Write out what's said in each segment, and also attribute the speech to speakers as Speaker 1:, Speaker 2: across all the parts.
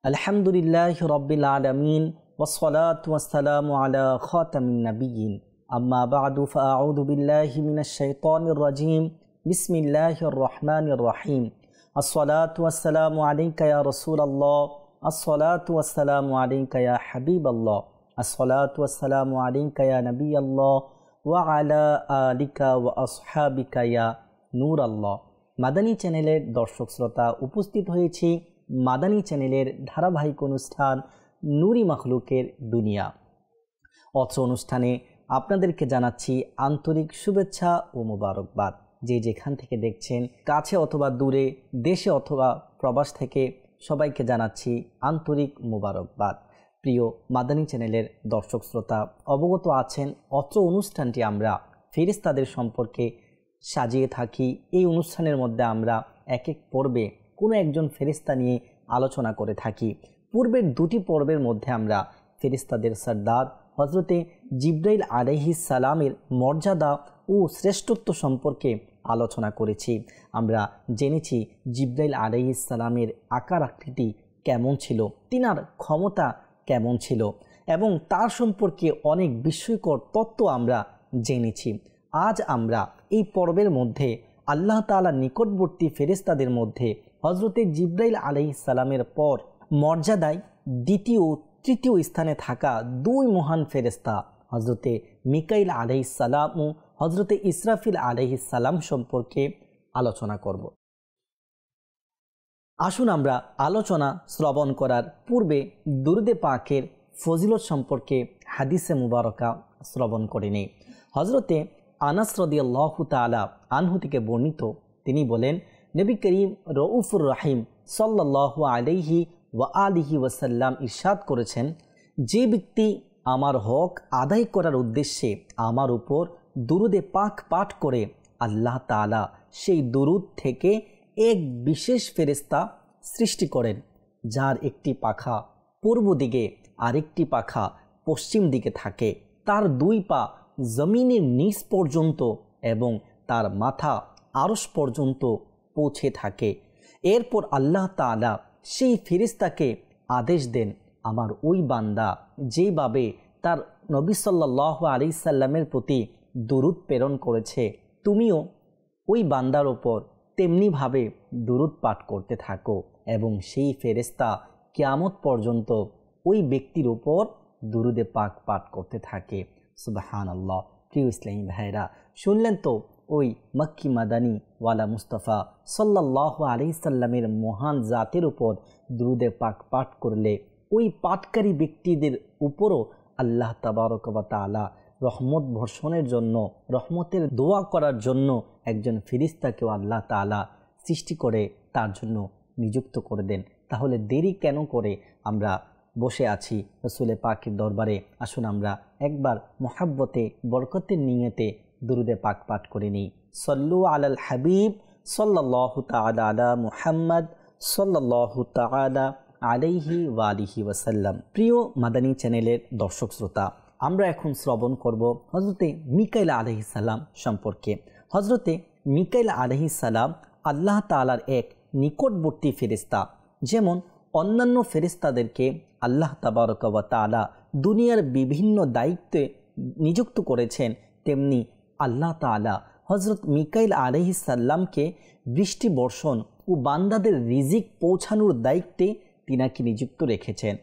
Speaker 1: আলহামদুলিল্লাহি রাব্বিল আলামিন ওয়াসসালাতু ওয়াসসালামু আলা খাতামিন নাবিয়্যিন আম্মা বা'দু ফাআউযু বিল্লাহি মিনাশ শাইতানির রাজীম বিসমিল্লাহির রহমানির রহিম আসসালাতু ওয়াসসালামু আলাইকা ইয়া রাসূলাল্লাহ আসসালাতু ওয়াসসালামু আলাইকা ইয়া হাবিবাল্লাহ আসসালাতু ওয়াসসালামু আলাইকা ইয়া নবিয়াল্লাহ ওয়া আলা আলিকা ওয়া আসহাবিকা ইয়া নূরাল্লাহ। মাদানী চ্যানেলের দর্শক শ্রোতা, উপস্থিত হয়েছি মাদানী চ্যানেলের ধারাবাহিক অনুষ্ঠান নূরি মাখলুকের দুনিয়া। অত্র অনুষ্ঠানে আপনাদেরকে জানাচ্ছি আন্তরিক শুভেচ্ছা ও মোবারকবাদ। যে যেখান থেকে দেখছেন, কাছে অথবা দূরে, দেশে অথবা প্রবাস থেকে, সবাইকে জানাচ্ছি আন্তরিক মোবারকবাদ। প্রিয় মাদানী চ্যানেলের দর্শক শ্রোতা, অবগত আছেন অত্র অনুষ্ঠানটি আমরা ফেরেশতাদের সম্পর্কে সাজিয়ে থাকি। এই অনুষ্ঠানের মধ্যে আমরা এক এক পর্বে কোনো একজন ফেরেশতা নিয়ে আলোচনা করে থাকি। পূর্বের দুটি পর্বের মধ্যে আমরা ফেরেশতাদের সর্দার হযরতে জিবরাইল আলাইহিস সালামের মর্যাদা ও শ্রেষ্ঠত্ব সম্পর্কে আলোচনা করেছি। আমরা জেনেছি জিবরাইল আলাইহিস সালামের আকার আকৃতি কেমন ছিল, তিনার ক্ষমতা কেমন ছিল এবং তার সম্পর্কে অনেক বিস্ময়কর তত্ত্ব আমরা জেনেছি। আজ আমরা এই পর্বের মধ্যে আল্লাহ তাআলার নিকটবর্তী ফেরেশতাদের মধ্যে হযরতে জিবরাইল আলাইহিস সালামের পর মর্যাদায় দ্বিতীয় ও তৃতীয় স্থানে থাকা দুই মহান ফেরেশতা হযরতে মিকাইল আলাইহিস সালাম ও হযরতে ইসরাফিল আলাইহিস সালাম সম্পর্কে আলোচনা করব। আসুন আমরা আলোচনা শ্রবণ করার পূর্বে দুরুদে পাকের ফজিলত সম্পর্কে হাদিসে মুবারকা শ্রবণ করে নেই। হযরতে আনাস রাদিয়াল্লাহু তাআলা আনহু থেকে বর্ণিত, তিনি বলেন, নবী করিম রউফুর রহিম সাল্লাল্লাহু আলাইহি ওয়া আলিহি ওয়াসাল্লাম ইরশাদ করেছেন, যে ব্যক্তি আমার হক আদায় করার উদ্দেশ্যে আমার উপর দুরুদে পাক পাঠ করে, আল্লাহ তাআলা সেই দুরুদ থেকে এক বিশেষ ফেরেশতা সৃষ্টি করেন, যার একটি পাখা পূর্ব দিকে আরেকটি পাখা পশ্চিম দিকে থাকে। তার দুই পা জমিনের নিচ পর্যন্ত এবং তার মাথা আরশ পর্যন্ত পৌঁছে থাকে। এরপর আল্লাহ তাআলা সেই ফেরেশতাকে আদেশ দেন, আমার ওই বান্দা যেভাবে তার নবী সাল্লাল্লাহু আলাইহি সাল্লামের প্রতি দুরুদ প্রেরণ করেছে, তুমিও ওই বান্দার ওপর তেমনিভাবে দুরুদ পাঠ করতে থাকো এবং সেই ফেরেশতা কিয়ামত পর্যন্ত ওই ব্যক্তির উপর দুরুদে পাক পাঠ করতে থাকে। সুবহানাল্লাহ। প্রিয় ইসলামী ভাইরা, শুনলেন তো ওই মক্কি মাদানী ওয়ালা মুস্তাফা সাল্লাল্লাহু আলাইহি সাল্লামের মহান জাতের উপর দুরুদে পাক পাঠ করলে ওই পাঠকারী ব্যক্তিদের উপরও আল্লাহ তাবারক ওয়া তাআলা রহমত বর্ষণের জন্য, রহমতের দোয়া করার জন্য একজন ফেরেশতাকেও আল্লাহ তাআলা সৃষ্টি করে তার জন্য নিযুক্ত করে দেন। তাহলে দেরি কেন করে আমরা বসে আছি রাসূলে পাকের দরবারে? আসুন আমরা একবার মুহাব্বতে বরকতের নিয়তে দুরুদে পাক পাঠ করে নিই। সল্লু আলাল হাবিব সাল্লাল্লাহু তাআলা আলা মুহাম্মদ সাল্লাল্লাহু তাআলা আলাইহি ওয়া আলিহি ওয়াসাল্লাম। প্রিয় মাদানী চ্যানেলের দর্শক শ্রোতা, আমরা এখন শ্রবণ করব হযরতে মিকাইল আলাইহিস সালাম সম্পর্কে। হযরতে মিকাইল আলাইহিস সালাম আল্লাহ তাআলার এক নিকটবর্তী ফেরেশতা। যেমন অন্যান্য ফেরেশতাদেরকে আল্লাহ তাবারক ওয়া তাআলা দুনিয়ার বিভিন্ন দায়িত্বে নিযুক্ত করেছেন, তেমনি আল্লাহ তাআলা হযরত মিকাইল আলাইহিস সালামকে বৃষ্টি বর্ষণ ও বান্দাদের রিজিক পৌঁছানোর দায়িত্বে তিনাকে নিযুক্ত রেখেছেন।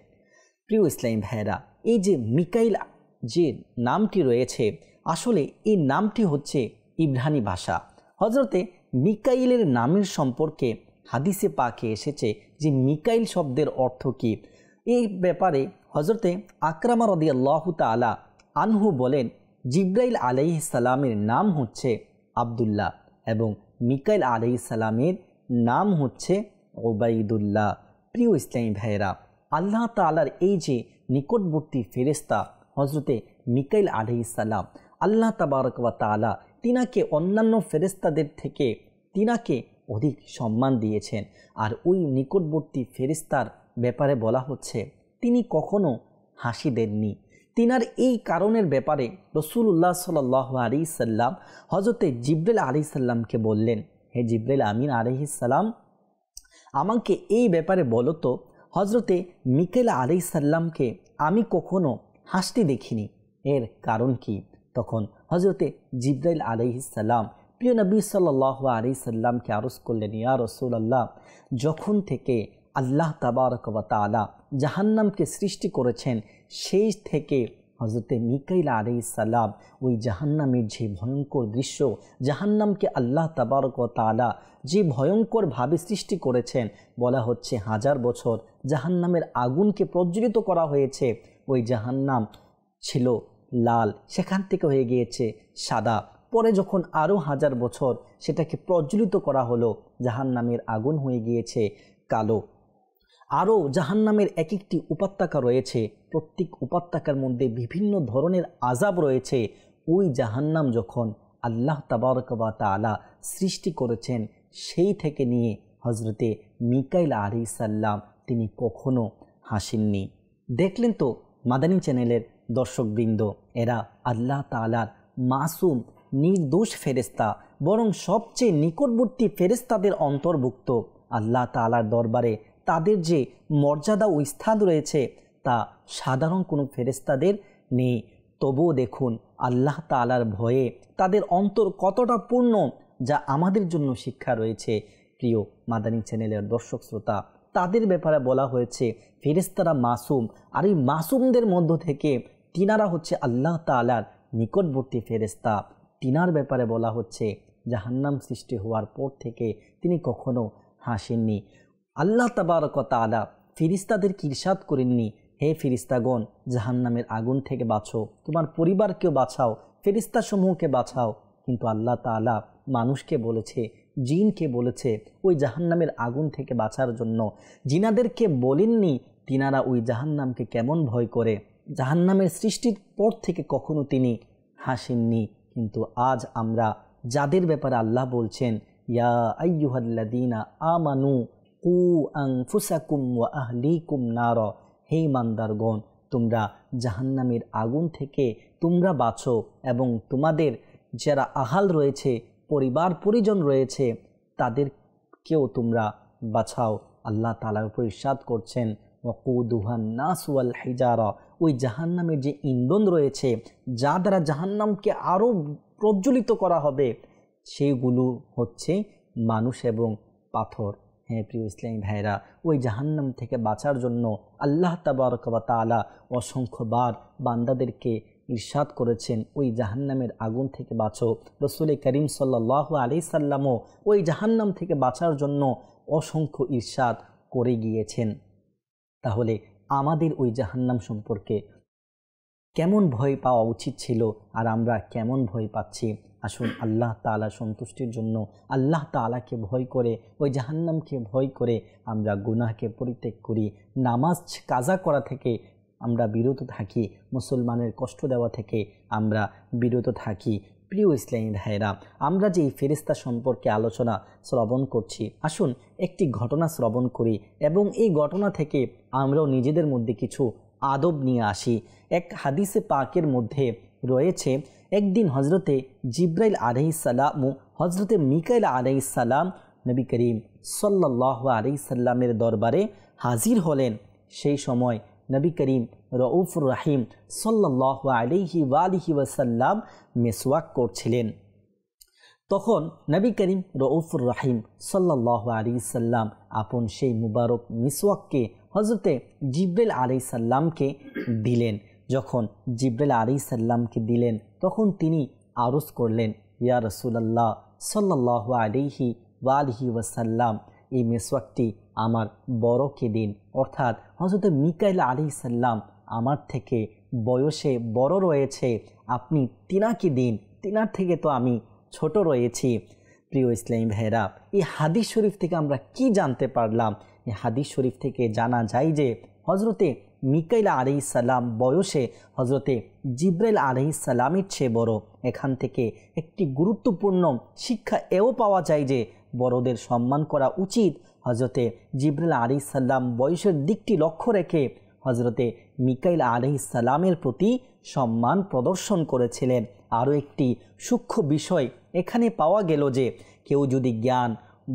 Speaker 1: প্রিয় ইসলামী ভাইয়েরা, এই যে মিকাইল যে নামটি রয়েছে, আসলে এই নামটি হচ্ছে ইব্রানি ভাষা। হযরতে মিকাইলের নামের সম্পর্কে হাদিসে পাকে এসেছে যে মিকাইল শব্দের অর্থ কী। এই ব্যাপারে হযরতে আকরামা রাদিয়াল্লাহু তাআলা আনহু বলেন, জিবরাইল আলাইহিস সালামের নাম হচ্ছে আব্দুল্লাহ এবং মিকাইল আলাইহিস সালামের নাম হচ্ছে উবাইদুল্লাহ। প্রিয় ইসলামী ভাইয়েরা, আল্লাহ তাআলার এই যে নিকটবর্তী ফেরেশতা হযরতে মিকাইল আলাইহিস সালাম, আল্লাহ তাবারক ওয়া তাআলা তিনাকে অন্যান্য ফেরেশতাদের থেকে তিনাকে অধিক সম্মান দিয়েছেন। আর ওই নিকটবর্তী ফেরেশতার ব্যাপারে বলা হচ্ছে, তিনি কখনো হাসি দেননি। তিনার এই কারণের ব্যাপারে রাসূলুল্লাহ সাল্লাল্লাহু আলাইহি সাল্লাম হযরতে জিবরাইল আলাইহিস সালামকে বললেন, হে জিবরাইল আমিন আলাইহিস সালাম, আমাকে এই ব্যাপারে বলো তো হজরতে মিকাইল আলাইহিস সালামকে আমি কখনো হাসতে দেখিনি, এর কারণ কি? তখন হজরতে জিবরাইল আলাইহিস সালাম প্রিয় নবী সাল্লাল্লাহু আলাইহি সাল্লামকে আরজ করলেন, ইয়া রাসূলুল্লাহ, যখন থেকে আল্লাহ তাবারক ওয়া তাআলা জাহান্নামকে সৃষ্টি করেছেন সেই থেকে হজরতে মিকাইল আলাইহিস সালাম ওই জাহান্নামের যে ভয়ঙ্কর দৃশ্য, জাহান্নামকে আল্লাহ তাবারক ওয়া তাআলা যে ভয়ঙ্করভাবে সৃষ্টি করেছেন, বলা হচ্ছে 1000 বছর জাহান্নামের আগুনকে প্রজ্বলিত করা হয়েছে। ওই জাহান্নাম ছিল লাল, সেখান থেকে হয়ে গিয়েছে সাদা। পরে যখন আরও 1000 বছর সেটাকে প্রজ্বলিত করা হলো, জাহান্নামের আগুন হয়ে গিয়েছে কালো। আরও জাহান্নামের এক একটি উপত্যকা রয়েছে, প্রত্যেক উপত্যকার মধ্যে বিভিন্ন ধরনের আযাব রয়েছে। ওই জাহান্নাম যখন আল্লাহ তাবারক ওয়া তাআলা সৃষ্টি করেছেন সেই থেকে নিয়ে হজরতে মিকাইল আলাইহিস সালাম তিনি কখনো হাসেননি। দেখলেন তো মাদানী চ্যানেলের দর্শকবৃন্দ, এরা আল্লাহ তাআলার মাসুম নির্দোষ ফেরেশতা, বরং সবচেয়ে নিকটবর্তী ফেরেশতাদের অন্তর্ভুক্ত। আল্লাহ তাআলার দরবারে তাদের যে মর্যাদা ও স্থান রয়েছে তা সাধারণ কোনো ফেরেশতাদের নেই। তবুও দেখুন আল্লাহ তাআলার ভয়ে তাদের অন্তর কতটা পূর্ণ, যা আমাদের জন্য শিক্ষা রয়েছে। প্রিয় মাদানী চ্যানেলের দর্শক শ্রোতা, তাদের ব্যাপারে বলা হয়েছে ফেরেশতারা মাসুম, আর এই মাসুমদের মধ্য থেকে তিনারা হচ্ছে আল্লাহ তাআলার নিকটবর্তী ফেরেশতা। তিনার ব্যাপারে বলা হচ্ছে জাহান্নাম সৃষ্টি হওয়ার পর থেকে তিনি কখনো হাসেননি। আল্লাহ তাবারক ওয়া তাআলা ফেরেশতাদেরকে ইরশাদ করেননি, হে ফেরেশতাগণ, জাহান্নামের আগুন থেকে বাঁচো, তোমার পরিবারকেও বাঁচাও, ফেরেশতাসমূহকে বাঁচাও। কিন্তু আল্লাহ তাআলা মানুষকে বলেছে, জিনকে বলেছে ওই জাহান্নামের আগুন থেকে বাঁচার জন্য। জিনাদেরকে বলেননি তিনারা ওই জাহান্নামকে কেমন ভয় করে। জাহান্নামের সৃষ্টির পর থেকে কখনো তিনি হাসেননি। কিন্তু আজ আমরা যাদের ব্যাপারে আল্লাহ বলছেন, ইয়া আইয়ুহাল্লাযীনা আমানু কু আনফুসাকুম ওয়া আহলিকুম নার, হে ইমানদারগণ, তোমরা জাহান্নামের আগুন থেকে তোমরা বাঁচো এবং তোমাদের যারা আহাল রয়েছে, পরিবার পরিজন রয়েছে, তাদেরকেও তোমরা বাঁচাও। আল্লাহ তাআলার উপর ইরশাদ করছেন, ওয়াকুদুহান নাস ওয়াল হিজারা, ওই জাহান্নামের যে ইন্ধন রয়েছে, যা দ্বারা জাহান্নামকে আরও প্রজ্বলিত করা হবে, সেগুলো হচ্ছে মানুষ এবং পাথর। হ্যাঁ প্রিয় ইসলামী ভাইরা, ওই জাহান্নাম থেকে বাঁচার জন্য আল্লাহ তাবারক ওয়া তাআলা অসংখ্যবার বান্দাদেরকে ইরশাদ করেছেন, ওই জাহান্নামের আগুন থেকে বাঁচো। রাসূল করিম সাল্লাল্লাহু আলাইহি সাল্লামও ওই জাহান্নাম থেকে বাঁচার জন্য অসংখ্য ইরশাদ করে গিয়েছেন। তাহলে আমাদের ওই জাহান্নাম সম্পর্কে কেমন ভয় পাওয়া উচিত ছিল, আর আমরা কেমন ভয় পাচ্ছি? আসুন আল্লাহ তাআলা সন্তুষ্টির জন্য আল্লাহ তাআলাকে ভয় করে, ওই জাহান্নামকে ভয় করে আমরা গুনাহকে পরিত্যাগ করি, নামাজ কাজা করা থেকে আমরা বিরত থাকি, মুসলমানের কষ্ট দেওয়া থেকে আমরা বিরত থাকি। প্রিয় ইসলামী ভাইরা, আমরা যে এই ফেরেশতা সম্পর্কে আলোচনা শ্রবণ করছি, আসুন একটি ঘটনা শ্রবণ করি এবং এই ঘটনা থেকে আমরাও নিজেদের মধ্যে কিছু আদব নিয়ে আসি। এক হাদিসে পাকের মধ্যে রয়েছে, একদিন হজরতে জিবরাইল আলাইহিস সালাম ও হজরতে মিকাইল আলাইহিস সালাম নবী করিম সাল্লাল্লাহু আলাইহি সাল্লামের দরবারে হাজির হলেন। সেই সময় নবী করিম রউফুর রহিম সাল্লাল্লাহু আলাইহি ওয়া আলিহি ওয়াসাল্লাম মিসওয়াক করছিলেন। তখন নবী করিম রউফুর রহিম সাল্লাল্লাহু আলাইহি সাল্লাম আপন সেই মুবারক মিসওয়াককে হজরতে জিবরাইল আলাইহিস সালামকে দিলেন। যখন জিবরাইল আলাইহিস সালামকে দিলেন, তখন তিনি আরজ করলেন, ইয়া রাসূলুল্লাহ সাল্লাল্লাহু আলাইহি ওয়া আলিহি ওয়াসাল্লাম, এই মিসওয়াকটি আমার বড়কে দিন। অর্থাৎ হযরত মিকাইল আলাইহিস সালাম আমার থেকে বয়সে বড় রয়েছে, আপনি তিনাকে দিন, তিনার থেকে তো আমি ছোট রয়েছি। প্রিয় ইসলামী ভাইরা, এই হাদিস শরীফ থেকে আমরা কি জানতে পারলাম? এই হাদিস শরীফ থেকে জানা যায় যে হজরতে মিকাইল আলাইহিস সালাম বয়সে হজরতে জিবরাইল আলাইহিস সালামের চেয়ে বড়। এখান থেকে একটি গুরুত্বপূর্ণ শিক্ষা এও পাওয়া যায় যে বড়দের সম্মান করা উচিত। হজরতে জিবরাইল আলাইহিস সালাম বয়সের দিকটি লক্ষ্য রেখে হজরতে মিকাইল আলাইহিস সালামের প্রতি সম্মান প্রদর্শন করেছিলেন। আরও একটি সূক্ষ্ম বিষয় এখানে পাওয়া গেল যে কেউ যদি জ্ঞান,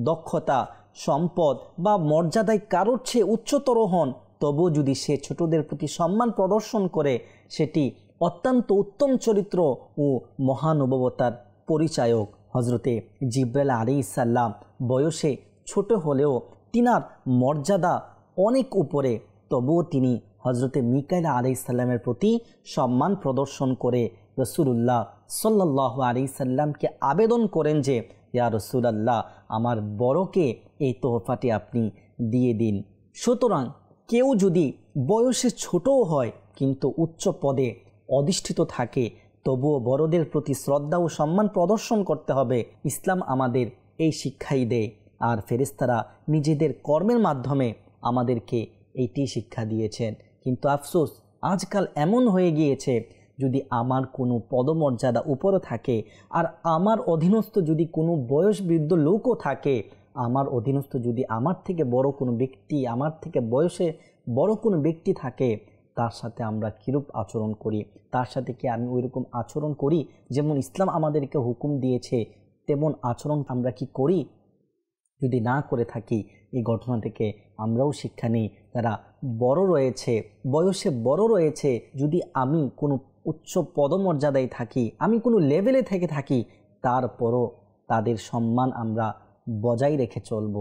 Speaker 1: দক্ষতা, সম্পদ বা মর্যাদায় কারোর চেয়ে উচ্চতর হন, তবুও যদি সে ছোটদের প্রতি সম্মান প্রদর্শন করে, সেটি অত্যন্ত উত্তম চরিত্র ও মহানুভবতার পরিচায়ক। হজরতে জিব্রাইল আলাইহিস সালাম বয়সে ছোট হলেও তিনার মর্যাদা অনেক উপরে, তবুও তিনি হজরতে মিকাইল আলাইহিস সালামের প্রতি সম্মান প্রদর্শন করে রাসূলুল্লাহ সাল্লাল্লাহু আলাইহি সাল্লামকে আবেদন করেন যে, ইয়া রাসূলুল্লাহ, আমার বড়কে এই তোহফাটি আপনি দিয়ে দিন। সুতরাং কেউ যদি বয়সে ছোটও হয় কিন্তু উচ্চ পদে অধিষ্ঠিত থাকে, তবুও বড়দের প্রতি শ্রদ্ধা ও সম্মান প্রদর্শন করতে হবে। ইসলাম আমাদের এই শিক্ষাই দেয়, আর ফেরেশতারা নিজেদের কর্মের মাধ্যমে আমাদেরকে এইটি শিক্ষা দিয়েছেন। কিন্তু আফসোস, আজকাল এমন হয়ে গিয়েছে, যদি আমার কোনো পদমর্যাদা উপরে থাকে আর আমার অধীনস্থ যদি কোনো বয়স বৃদ্ধ লোকও থাকে, আমার অধীনস্থ যদি আমার থেকে বড় কোনো ব্যক্তি, আমার থেকে বয়সে বড় কোনো ব্যক্তি থাকে, তার সাথে আমরা কীরূপ আচরণ করি? তার সাথে কি আমি ওইরকম আচরণ করি যেমন ইসলাম আমাদেরকে হুকুম দিয়েছে, তেমন আচরণ আমরা কি করি? যদি না করে থাকি, এই ঘটনা থেকে আমরাও শিক্ষা নিই, যারা বড় রয়েছে, বয়সে বড় রয়েছে, যদি আমি কোনো উচ্চ পদমর্যাদায় থাকি, আমি কোনো লেভেলে থেকে থাকি, তারপরও তাদের সম্মান আমরা বজায় রেখে চলব।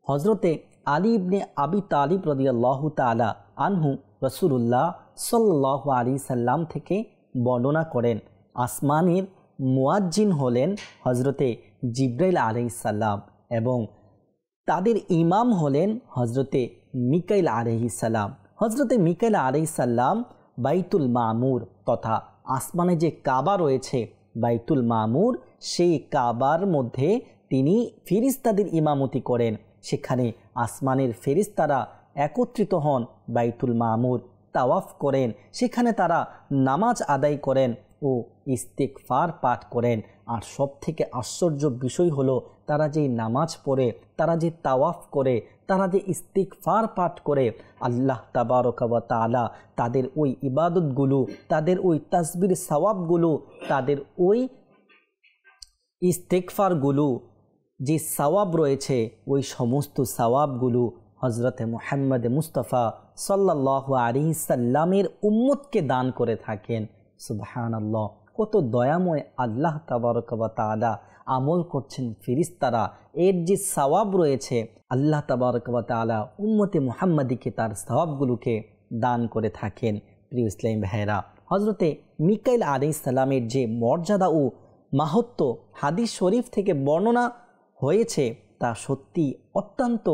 Speaker 1: হজরতে আলী ইবনে আবি তালিব রাদিয়াল্লাহু তাআলা আনহু রাসূলুল্লাহ সাল্লাল্লাহু আলাইহি সাল্লাম থেকে বর্ণনা করেন, আসমানের মুয়াজ্জিন হলেন হজরতে জিব্রাইল আলাইহিস সালাম এবং তাদের ইমাম হলেন হজরতে মিকাইল আলাইহিস সালাম। হজরতে মিকাইল আলাইহিস সালাম বাইতুল মামুর তথা আসমানে যে কাবা রয়েছে বাইতুল মামুর, সেই কাবার মধ্যে তিনি ফেরেশতাদের ইমামতি করেন। সেখানে আসমানের ফেরেশতারা একত্রিত হন, বাইতুল মামুর তাওয়াফ করেন, সেখানে তারা নামাজ আদায় করেন ও ইস্তিগফার পাঠ করেন। আর সব থেকে আশ্চর্য বিষয় হলো, তারা যে নামাজ পড়ে, তারা যে তাওয়াফ করে, তারা যে ইস্তিগফার পাঠ করে, আল্লাহ তাবারক ওয়া তাআলা তাদের ওই ইবাদতগুলো, তাদের ওই তাসবির সওয়াবগুলো, তাদের ওই ইস্তিগফারগুলো যে সওয়াব রয়েছে, ওই সমস্ত সওয়াবগুলো হজরতে মুহাম্মদ মুস্তাফা সাল্লাল্লাহু আলাইহি সাল্লামের উম্মতকে দান করে থাকেন। সুবহানাল্লাহ, কত দয়াময় আল্লাহ তাবারক ওয়া তাআলা আমল করছেন ফেরেশতারা, এর যে সওয়াব রয়েছে আল্লাহ তাবারক ওয়া তাআলা উম্মতে মুহাম্মাদিকে তার সওয়াবগুলোকে দান করে থাকেন। প্রিয় ইসলামী ভাইরা, হজরতে মিকাইল আলাইহিস সালামের যে মর্যাদা ও মাহাত্ম্য হাদিস শরীফ থেকে বর্ণনা হয়েছে, তা সত্যি অত্যন্ত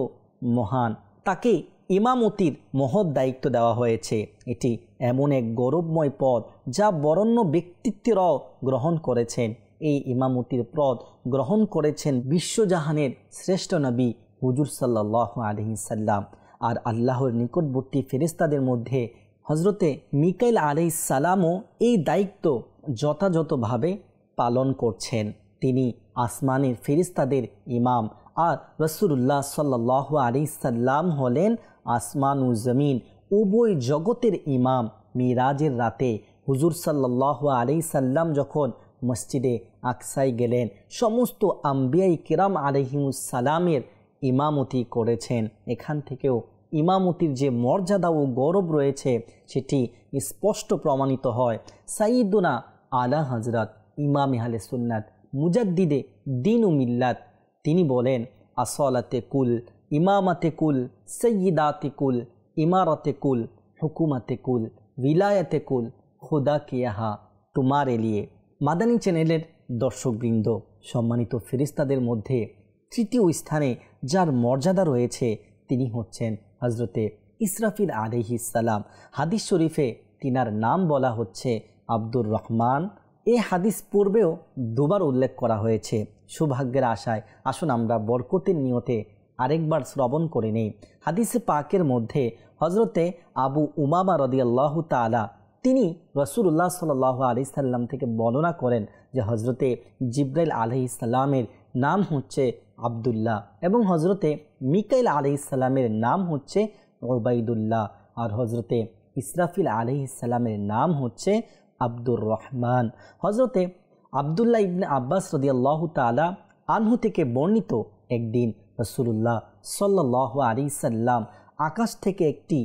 Speaker 1: মহান। তাকে ইমামতির মহৎ দায়িত্ব দেওয়া হয়েছে। এটি এমন এক গৌরবময় পদ যা বরেণ্য ব্যক্তিত্বরাও গ্রহণ করেছেন। এই ইমামতির পদ গ্রহণ করেছেন বিশ্বজাহানের শ্রেষ্ঠ নবী হুজুর সাল্লাল্লাহু আলাইহি সাল্লাম। আর আল্লাহর নিকটবর্তী ফেরেশতাদের মধ্যে হজরতে মিকাইল আলাইহিস সালামও এই দায়িত্ব যথাযথভাবে পালন করছেন। তিনি আসমানের ফেরেশতাদের ইমাম, আর রাসূলুল্লাহ সাল্লাল্লাহু আলাইহি সাল্লাম হলেন আসমান ও জমিন উভয় জগতের ইমাম। মিরাজের রাতে হুজুর সাল্লাল্লাহু আলাইহি সাল্লাম যখন মসজিদে আকসায় গেলেন, সমস্ত আম্বিয়াই কিরাম আলাইহিমুস সালামের ইমামতি করেছেন। এখান থেকেও ইমামতির যে মর্যাদা ও গৌরব রয়েছে সেটি স্পষ্ট প্রমাণিত হয়। সাইয়্যিদুনা আলা হযরত ইমামে আহলে সুন্নাত মুজাদ্দিদে দ্বীন ও মিল্লাত তিনি বলেন, আসলাতে কুল, ইমামাতে কুল, সৈয়দাতে কুল, ইমারতে কুল, হুকুমতে কুল, विलायते कुल खुदा के यहाँ तुम्हारे लिए। মাদানী চ্যানেলের দর্শকবৃন্দ, সম্মানিত ফেরেশতাদের মধ্যে তৃতীয় স্থানে যার মর্যাদা রয়েছে তিনি হচ্ছেন হজরতে ইসরাফিল আলাইহিস সালাম। হাদিস শরীফে তিনার নাম বলা হচ্ছে আব্দুর রহমান। এই হাদিস পূর্বেও দুবার উল্লেখ করা হয়েছে। সৌভাগ্যের আশায় আসুন আমরা বরকতের নিয়তে আরেকবার শ্রবণ করে নেই। হাদিসে পাকের মধ্যে হজরতে আবু উমামা রাদিয়াল্লাহু তাআলা তিনি রাসূলুল্লাহ সাল্লাল্লাহু আলাইহি সাল্লাম থেকে বর্ণনা করেন যে হজরতে জিব্রাইল আলাইহিস সালামের নাম হচ্ছে আব্দুল্লাহ এবং হজরতে মিকাইল আলাইহিস সালামের নাম হচ্ছে উবাইদুল্লাহ, আর হজরতে ইসরাফিল আলাইহিস সালামের নাম হচ্ছে আব্দুর রহমান। হজরতে আবদুল্লাহ ইবনে আব্বাস রাদিয়াল্লাহু তাআলা আনহু থেকে বর্ণিত, একদিন রাসূলুল্লাহ সাল্লাল্লাহু আলাইহি সাল্লাম আকাশ থেকে একটি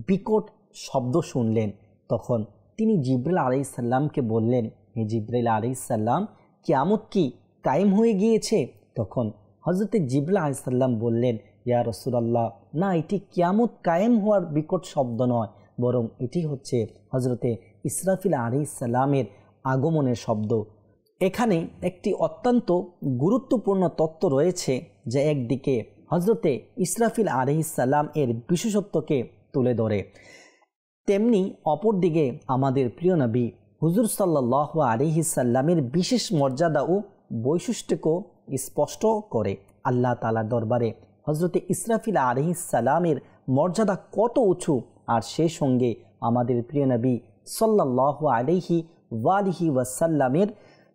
Speaker 1: বিকট শব্দ শুনলেন। তখন তিনি জিবরাইল আলাইহিস সালামকে বললেন, হে জিবরাইল আলাইহিস সালাম, কিয়ামত কি কায়েম হয়ে গিয়েছে? তখন হযরতে জিবরাইল আলাইহিস সালাম বললেন, ইয়া রাসূলুল্লাহ, না, এটি কিয়ামত কায়েম হওয়ার বিকট শব্দ নয়, বরং এটি হচ্ছে হযরতে ইসরাফিল আলাইহিস সালামের আগমনের শব্দ। এখানে একটি অত্যন্ত গুরুত্বপূর্ণ তত্ত্ব রয়েছে, যে একদিকে হযরতে ইসরাফিল আলাইহিস সালাম এর বিশেষত্বকে তুলে ধরে, তেমনি অপরদিকে আমাদের প্রিয় নবী হুজুর সাল্লাল্লাহু আলাইহি সাল্লামের বিশেষ মর্যাদা ও বৈশিষ্ট্যকে স্পষ্ট করে। আল্লাহ তাআলার দরবারে হযরতে ইসরাফিল আলাইহিস সালামের মর্যাদা কত উঁচু, আর সেই সঙ্গে আমাদের প্রিয় নবী সাল্লাল্লাহু আলাইহি ওয়াসাল্লামের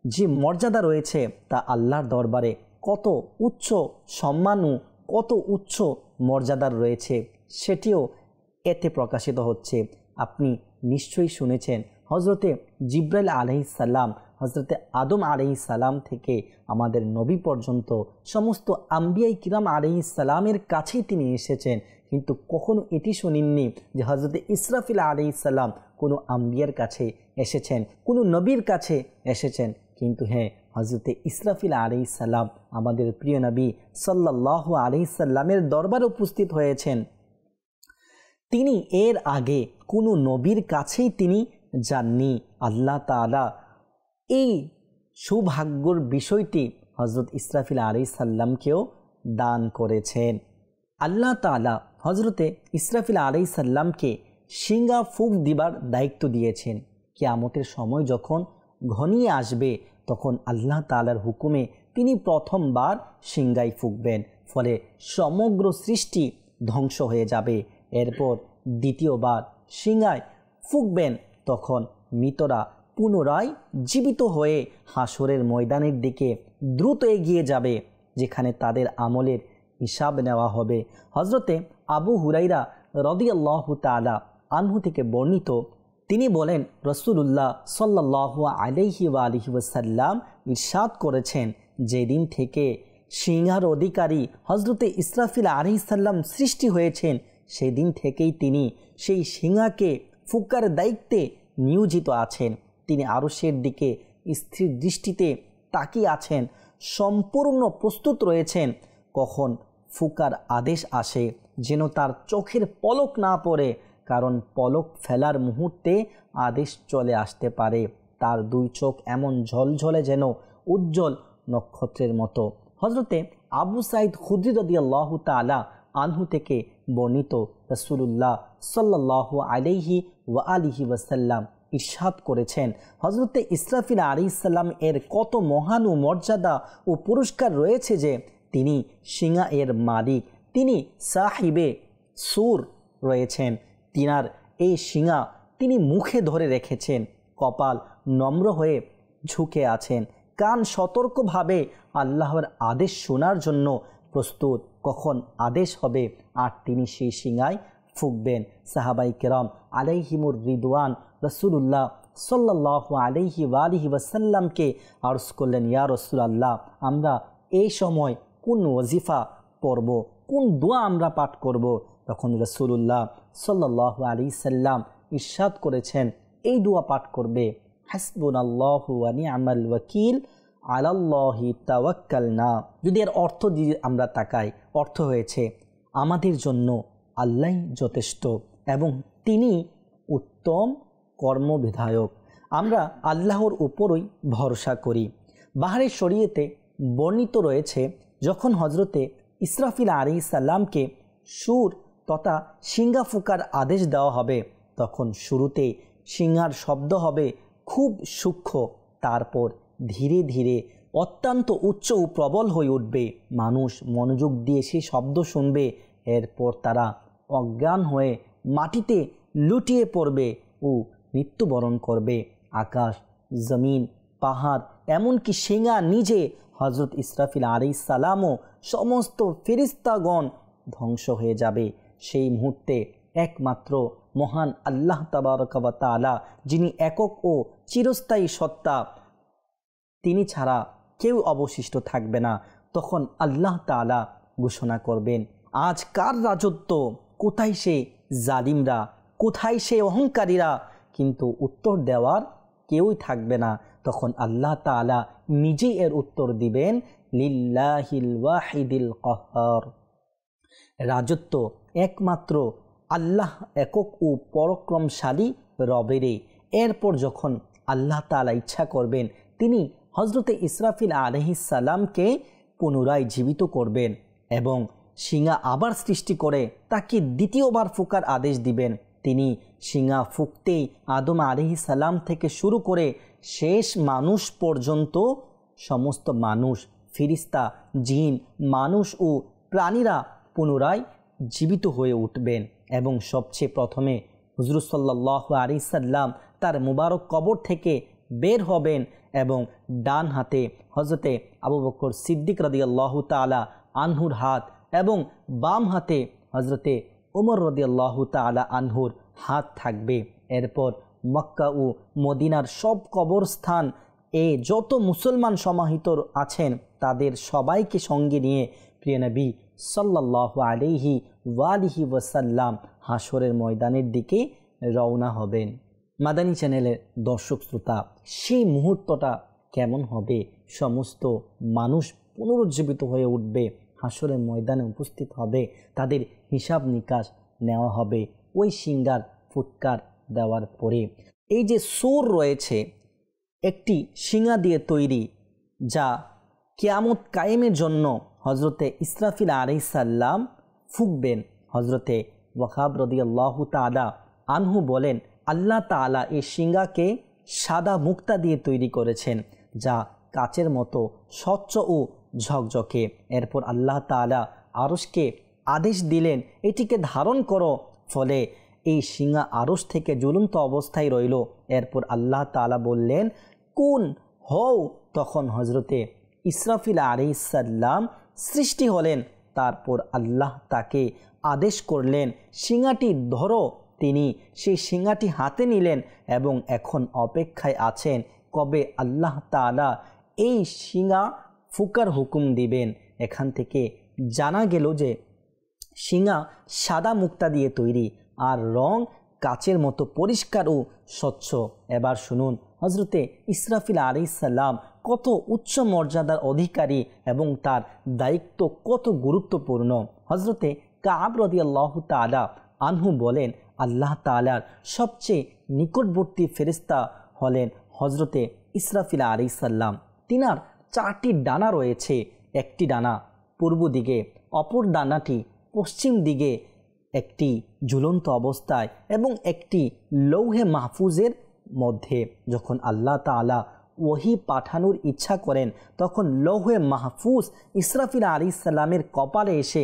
Speaker 1: যে মর্যাদা রয়েছে তা আল্লাহর দরবারে কত উচ্চ সম্মান ও কত উচ্চ মর্যাদার রয়েছে, সেটিও এতে প্রকাশিত হচ্ছে। আপনি নিশ্চয়ই শুনেছেন, হযরতে জিবরাইল আলাইহিস সালাম হযরতে আদম আলাইহিস সালাম থেকে আমাদের নবী পর্যন্ত সমস্ত আম্বিয়াই কিরাম আলাইহিস সালামের কাছেই তিনি এসেছেন, কিন্তু কখনো এটি শুনিনি যে হযরতে ইসরাফিল আলাইহিস সালাম কোনো আম্বিয়ার কাছে এসেছেন, কোনো নবীর কাছে এসেছেন। কিন্তু হ্যাঁ, হযরতে ইসরাফিল আলাইহিস সালাম আমাদের প্রিয় নবী সাল্লাল্লাহু আলাইহি সাল্লামের দরবারে উপস্থিত হয়েছেন। তিনি এর আগে কোনো নবীর কাছেই তিনি যাননি। আল্লাহ তাআলা এই সৌভাগ্যর বিষয়টি হযরত ইসরাফিল আলাইহিস সাল্লামকেও দান করেছেন। আল্লাহ তাআলা হযরতে ইসরাফিল আলাইহিস সাল্লামকে শিঙ্গা ফুঁক দিবার দায়িত্ব দিয়েছেন। কিয়ামতের সময় যখন ঘনিয়ে আসবে, তখন আল্লাহ তাআলার হুকুমে তিনি প্রথমবার শিঙ্গায় ফুঁকবেন, ফলে সমগ্র সৃষ্টি ধ্বংস হয়ে যাবে। এরপর দ্বিতীয়বার শিঙ্গায় ফুঁকবেন, তখন মৃতরা পুনরায় জীবিত হয়ে হাসরের ময়দানের দিকে দ্রুত এগিয়ে যাবে, যেখানে তাদের আমলের হিসাব নেওয়া হবে। হযরতে আবু হুরাইরা রাদিয়াল্লাহু তাআলা আনহু থেকে বর্ণিত, তিনি বলেন, রাসূলুল্লাহ সাল্লাল্লাহু আলাইহি ওয়াসাল্লাম ইরশাদ করেছেন, যেদিন থেকে সিংহার অধিকারী হযরতে ইসরাফিল আলাইহিস সালাম সৃষ্টি হয়েছেন, সেই দিন থেকেই তিনি সেই সিংহাকে ফুঁকার দায়িত্বে নিয়োজিত আছেন। তিনি আরশের দিকে স্থির দৃষ্টিতে তাকিয়ে আছেন, সম্পূর্ণ প্রস্তুত রয়েছেন কখন ফুঁকার আদেশ আসে, যেন তার চোখের পলক না পড়ে, কারণ পলক ফেলার মুহূর্তে আদেশ চলে আসতে পারে। তার দুই চোখ এমন ঝলঝলে যেন উজ্জ্বল নক্ষত্রের মতো। হযরতে আবু সাঈদ খুদরি রাদিয়াল্লাহু তাআলা আনহু থেকে বর্ণিত, রাসূলুল্লাহ সাল্লাল্লাহু আলাইহি ওয়াসাল্লাম ইরশাদ করেছেন, হযরতে ইসরাফিল আলাইহিস সালাম এর কত মহান ও মর্যাদা ও পুরস্কার রয়েছে যে তিনি সিংহা এর মালিক, তিনি সাহিবে সুর রয়েছেন। তিনার এই সিংহা তিনি মুখে ধরে রেখেছেন, কপাল নম্র হয়ে ঝুঁকে আছেন, কান সতর্কভাবে আল্লাহর আদেশ শোনার জন্য প্রস্তুত, কখন আদেশ হবে আর তিনি সেই সিংহায় ফুঁকবেন। সাহাবাই কেরাম আলাইহিমুর রিদওয়ান রাসূলুল্লাহ সাল্লাল্লাহু আলাইহি ওয়াসাল্লামকে আরজ করলেন, ইয়া রাসূলুল্লাহ, আমরা এই সময় কোন ওয়াজিফা পড়ব, কোন দোয়া আমরা পাঠ করব? তখন রাসূলুল্লাহ সাল্লাল্লাহু আলাইহি সাল্লাম ইরশাদ করেছেন, এই দোয়া পাঠ করবে, হাসবুনাল্লাহু ওয়া নি'মাল ওয়াকিল আলাল্লাহি তাওয়াক্কালনা। যদি এর অর্থ দিয়ে আমরা তাকাই, অর্থ হয়েছে আমাদের জন্য আল্লাহই যথেষ্ট এবং তিনি উত্তম কর্মবিধায়ক। আমরা আল্লাহর উপরই ভরসা করি। বাহরে শরীয়তে বর্ণিত রয়েছে, যখন হযরতে ইসরাফিল আলাইহিস সালামকে সুর তথা সিংহা ফুঁকার আদেশ দেওয়া হবে, তখন শুরুতে সিংহার শব্দ হবে খুব সূক্ষ্ম, তারপর ধীরে ধীরে অত্যন্ত উচ্চ ও প্রবল হয়ে উঠবে। মানুষ মনোযোগ দিয়ে সেই শব্দ শুনবে, এরপর তারা অজ্ঞান হয়ে মাটিতে লুটিয়ে পড়বে ও মৃত্যুবরণ করবে। আকাশ, জমিন, পাহাড়, এমনকি সিংহা নিজে হযরত ইসরাফিল আলাইহিস সালামও সমস্ত ফেরেশতাগণ ধ্বংস হয়ে যাবে। সেই মুহূর্তে একমাত্র মহান আল্লাহ তাবারকা ওয়া তাআলা, যিনি একক ও চিরস্থায়ী সত্তা, তিনি ছাড়া কেউ অবশিষ্ট থাকবে না। তখন আল্লাহ তাআলা ঘোষণা করবেন। আজ কার রাজত্ব, কোথায় সে জালিমরা, কোথায় সে অহংকারীরা, কিন্তু উত্তর দেওয়ার কেউই থাকবে না। তখন আল্লাহ তাআলা নিজেই এর উত্তর দিবেন, লিল্লাহিল ওয়াহিদিল কাহ্হার। রাজত্ব একমাত্র আল্লাহ একক ও পরাক্রমশালী রবেরই। এরপর যখন আল্লাহ তাআলা ইচ্ছা করবেন, তিনি হজরতে ইসরাফিল আলাইহিস সালামকে পুনরায় জীবিত করবেন এবং শিঙা আবার সৃষ্টি করে তাকে দ্বিতীয়বার ফুঁকার আদেশ দিবেন। তিনি শিঙা ফুঁকতেই আদম আলাইহিস সালাম থেকে শুরু করে শেষ মানুষ পর্যন্ত সমস্ত মানুষ, ফিরিস্তা, জিন, মানুষ ও প্রাণীরা পুনরায় জীবিত হয়ে উঠবেন এবং সবচেয়ে প্রথমে হুজুর সাল্লাল্লাহু আলাইহি সাল্লাম তার মুবারক কবর থেকে বের হবেন এবং ডান হাতে হজরতে আবু বকর সিদ্দিক রাদিয়াল্লাহু তাআলা আনহুর হাত এবং বাম হাতে হজরতে ওমর রাদিয়াল্লাহু তাআলা আনহুর হাত থাকবে। এরপর মক্কা ও মদিনার সব কবরস্থান যত মুসলমান সমাহিত আছেন তাদের সবাইকে সঙ্গে নিয়ে প্রিয় নবী সাল্লাল্লাহু আলাইহি ওয়ালিহি ওয়াসাল্লাম হাসরের ময়দানের দিকে রওনা হবেন। মাদানী চ্যানেলের দর্শক শ্রোতা, সেই মুহূর্তটা কেমন হবে? সমস্ত মানুষ পুনরুজ্জীবিত হয়ে উঠবে, হাসরের ময়দানে উপস্থিত হবে, তাদের হিসাব নিকাশ নেওয়া হবে ওই সিঙ্গার ফুৎকার দেওয়ার পরে। এই যে সুর রয়েছে একটি শিঙা দিয়ে তৈরি, যা কিয়ামত কায়েমের জন্য হজরতে ইসরাফিল আলাইহিস সালাম ফুঁকবেন। হজরতে ওয়াকাব রাদিয়াল্লাহু তাআলা আনহু বলেন, আল্লাহ তাআলা এই শিঙাকে সাদা মুক্তা দিয়ে তৈরি করেছেন, যা কাচের মতো স্বচ্ছ ও ঝকঝকে। এরপর আল্লাহ তাআলা আরশকে আদেশ দিলেন, এটিকে ধারণ করো। ফলে এই শিঙা আরশ থেকে ঝুলন্ত অবস্থায় রইল। এরপর আল্লাহ তাআলা বললেন, কুন হও। তখন হজরতে ইসরাফিল আলাইহিস সালাম সৃষ্টি হলেন। তারপর আল্লাহ তাকে আদেশ করলেন, শিঙাটি ধরো। তিনি সেই শিঙাটি হাতে নিলেন এবং এখন অপেক্ষায় আছেন কবে আল্লাহ তাআলা এই শিঙা ফুকার হুকুম দিবেন। এখান থেকে জানা গেল যে শিঙা সাদা মুক্তা দিয়ে তৈরি আর রং কাচের মতো পরিষ্কার ও স্বচ্ছ। এবার শুনুন হজরতে ইসরাফিল আলাইহিস সালাম কত উচ্চ মর্যাদার অধিকারী এবং তার দায়িত্ব কত গুরুত্বপূর্ণ। হজরতে কাব রাদিয়াল্লাহু তাআলা আনহু বলেন, আল্লাহ তাআলার সবচেয়ে নিকটবর্তী ফেরেশতা হলেন হজরতে ইসরাফিল আলাইহিস সালাম। তিনার 4টি ডানা রয়েছে, একটি ডানা পূর্ব দিকে, অপর ডানাটি পশ্চিম দিকে একটি ঝুলন্ত অবস্থায় এবং একটি লৌহে মাহফুজের মধ্যে। যখন আল্লাহ তাআলা ওহী পাঠানোর ইচ্ছা করেন তখন লৌহে মাহফুজ ইসরাফিল আলাইহিস সালামের কপালে এসে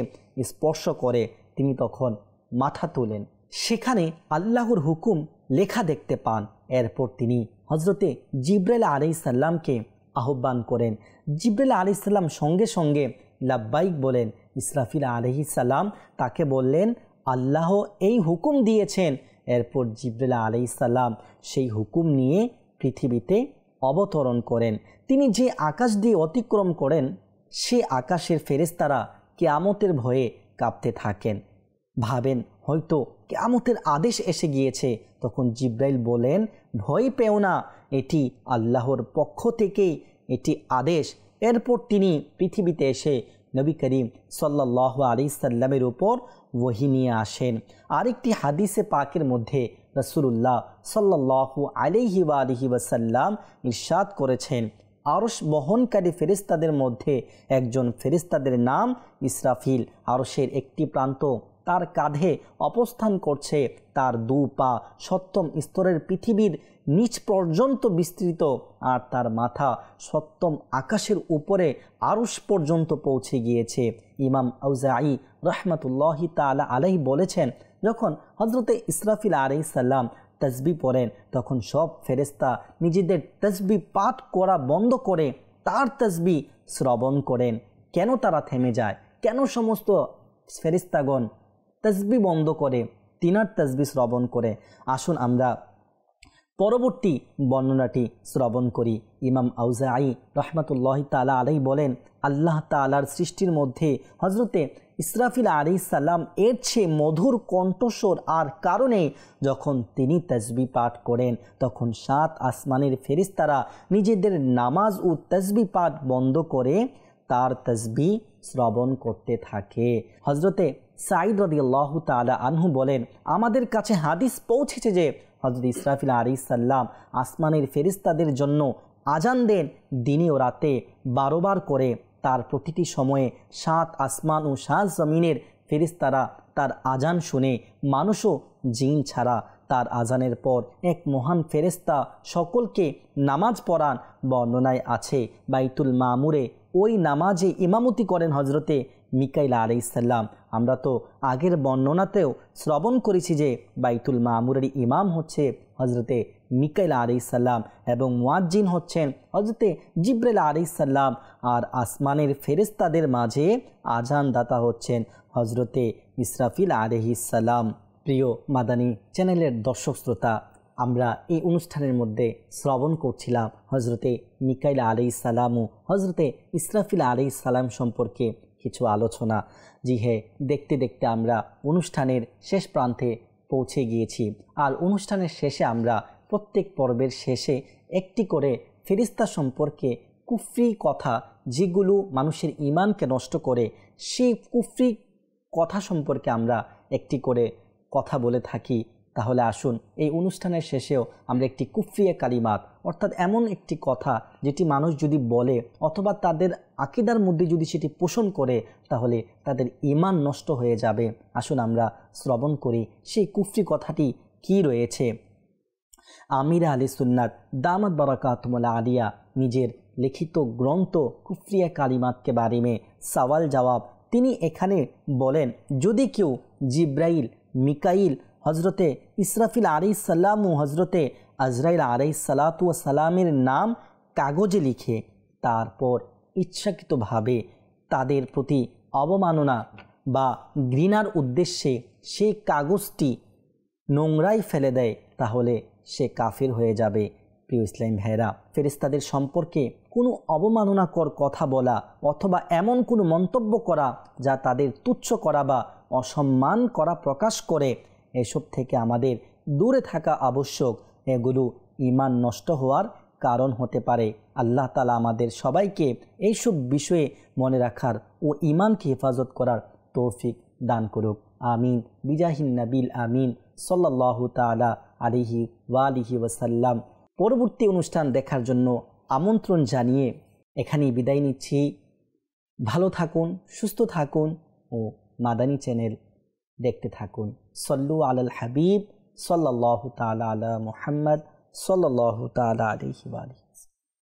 Speaker 1: স্পর্শ করে। তিনি তখন মাথা তোলেন, সেখানে আল্লাহর হুকুম লেখা দেখতে পান। এরপর তিনি হজরতে জিবরাইল আলাইহিস সালামকে আহ্বান করেন। জিবরাইল আলাইহিস সালাম সঙ্গে সঙ্গে লাব্বাইক বলেন। ইসরাফিল আলাইহিস সালাম তাকে বললেন, আল্লাহ এই হুকুম দিয়েছেন। এরপর জিবরাইল আলাইহিস সালাম সেই হুকুম নিয়ে পৃথিবীতে অবতরণ করেন। তিনি যে আকাশ দিয়ে অতিক্রম করেন সে আকাশের ফেরেশতারা কিয়ামতের ভয়ে কাঁপতে থাকেন, ভাবেন হয়তো কিয়ামতের আদেশ এসে গিয়েছে। তখন জিবরাইল বলেন, ভয় পেও না, এটি আল্লাহর পক্ষ থেকেই এটি আদেশ। এরপর তিনি পৃথিবীতে এসে নবী করিম সাল্লাল্লাহু আলাইহি সাল্লামের উপর ওহী নিয়ে আসেন। আরেকটি হাদিসে পাকের মধ্যে রাসূলুল্লাহ সাল্লাল্লাহু আলাইহি ওয়াসাল্লাম ইরশাদ করেছেন, আরশ বহনকারী ফেরেশতাদের মধ্যে একজন ফেরেশতাদের নাম ইসরাফিল। আরশের একটি প্রান্ত তার কাঁধে অবস্থান করছে, তার 2 পা 7ম স্তরের পৃথিবীর নিচ পর্যন্ত বিস্তৃত আর তার মাথা 7ম আকাশের উপরে আরশ পর্যন্ত পৌঁছে গিয়েছে। ইমাম আউজাঈ রাহমাতুল্লাহি তাআলা আলাইহি বলেছেন, যখন হযরতে ইসরাফিল আলাইহিস সালাম তাসবিহ পড়েন তখন সব ফেরেশতা নিজেদের তাসবিহ পাঠ করা বন্ধ করে তার তাসবিহ শ্রবণ করেন। কেন তারা থেমে যায়? কেন সমস্ত ফেরেশতাগণ তাসবিহ বন্ধ করে তিনার তাসবিহ শ্রবণ করে? আসুন আমরা পরবর্তী বর্ণনাটি শ্রবণ করি। ইমাম আউজাঈ রহমাতুল্লাহি তাআলা আলাইহি বলেন, আল্লাহ তাআলার সৃষ্টির মধ্যে হযরতে ইসরাফিল আলাইহিস সালাম এর চেয়ে মধুর কণ্ঠস্বর আর কারণে যখন তিনি তাসবিহ পাঠ করেন তখন 7 আসমানের ফেরেশতারা নিজেদের নামাজ ও তাসবিহ পাঠ বন্ধ করে তার তাসবিহ শ্রবণ করতে থাকে। হযরতে সাঈদ রাদিয়াল্লাহু তাআলা আনহু বলেন, আমাদের কাছে হাদিস পৌঁছেছে যে হযরত ইসরাফিল আলাইহিস সালাম আসমানের ফেরেশতাদের জন্য আজান দেন দিনে ও রাতে 12 বার করে। তার প্রতিটি সময়ে 7 আসমান ও 7 জমিনের ফেরেশতারা তার আজান শুনে মানুষ ও জিন ছাড়া তার আজানের পর এক মহান ফেরেশতা সকলকে নামাজ পড়ান। বর্ণনায় আছে বাইতুল মামুরে ওই নামাজে ইমামতি করেন হযরতে মিকাইল আলাইহিস সালাম। আমরা তো আগের বর্ণনাতেও শ্রবণ করেছি যে বাইতুল মামুরের ইমাম হচ্ছে হযরতে মিকাইল আলাইহিস সালাম এবং মুয়াজ্জিন হচ্ছেন হযরতে জিবরাইল আলাইহিস সালাম, আর আসমানের ফেরেশতাদের মাঝে আজানদাতা হচ্ছেন হযরতে ইসরাফিল আলাইহিস সালাম। প্রিয় মাদানী চ্যানেলের দর্শক শ্রোতা, আমরা এই অনুষ্ঠানের মধ্যে শ্রবণ করছিলাম হযরতে মিকাইল আলাইহিস সালাম ও হযরতে ইসরাফিল আলাইহিস সালাম সম্পর্কে কিছু আলোচনা। জি হ্যাঁ, দেখতে দেখতে আমরা অনুষ্ঠানের শেষ প্রান্তে পৌঁছে গিয়েছি। আর অনুষ্ঠানের শেষে আমরা প্রত্যেক পর্বের শেষে একটি করে ফেরেশতা সম্পর্কে কুফরি কথা, যেগুলো মানুষের ঈমানকে নষ্ট করে, সেই কুফরি কথা সম্পর্কে আমরা একটি করে কথা বলে থাকি। তাহলে আসুন এই অনুষ্ঠানের শেষেও আমরা একটি কুফরিয়ে কালিমাত, অর্থাৎ এমন একটি কথা যেটি মানুষ যদি বলে অথবা তাদের আকীদার মধ্যে যদি সেটি পোষণ করে তাহলে তাদের ঈমান নষ্ট হয়ে যাবে। আসুন আমরা শ্রবণ করি সেই কুফরি কথাটি কি রয়েছে। আমির আহলে সুন্নাত দামাত বারাকাতুহুল আলিয়া নিজের লিখিত গ্রন্থ কুফরিয়ে কালিমাত কে বারে মে সওয়াল জবাব তিনি এখানে বলেন, যদি কেউ জিব্রাইল, মিকাইল, হযরতে ইসরাফিল আলাইহিস সালাম ও হযরতে আজরাইল আলাইহিস সালাতু ওয়াস সালামের নাম কাগজে লিখে তারপর ইচ্ছাকৃতভাবে তাদের প্রতি অবমাননা বা ঘৃণার উদ্দেশ্যে সেই কাগজটি নোংরায় ফেলে দেয় তাহলে সে কাফির হয়ে যাবে। প্রিয় ইসলাম ভাইরা, ফেরেশতাদের সম্পর্কে কোনো অবমাননাকর কথা বলা অথবা এমন কোনো মন্তব্য করা যা তাদের তুচ্ছ করা বা অসম্মান করা প্রকাশ করে, এসব থেকে আমাদের দূরে থাকা আবশ্যক। এগুলো ঈমান নষ্ট হওয়ার কারণ হতে পারে। আল্লাহ তাআলা আমাদের সবাইকে এইসব বিষয়ে মনে রাখার ও ঈমানকে হেফাজত করার তৌফিক দান করুক। আমিন বিজাহিন নবিল আমিন সাল্লাল্লাহু তাআলা আলাইহি ওয়া আলিহি ওয়াসাল্লাম। পরবর্তী অনুষ্ঠান দেখার জন্য আমন্ত্রণ জানিয়ে এখানেই বিদায় নিচ্ছি। ভালো থাকুন, সুস্থ থাকুন ও মাদানী চ্যানেল দেখতে থাকুন। সল্লু আলাল হাবিব সাল্লাল্লাহু তাআলা আলা মুহাম্মদ সাল্লাল্লাহু তাআলা আলাইহি ওয়া আলিহি।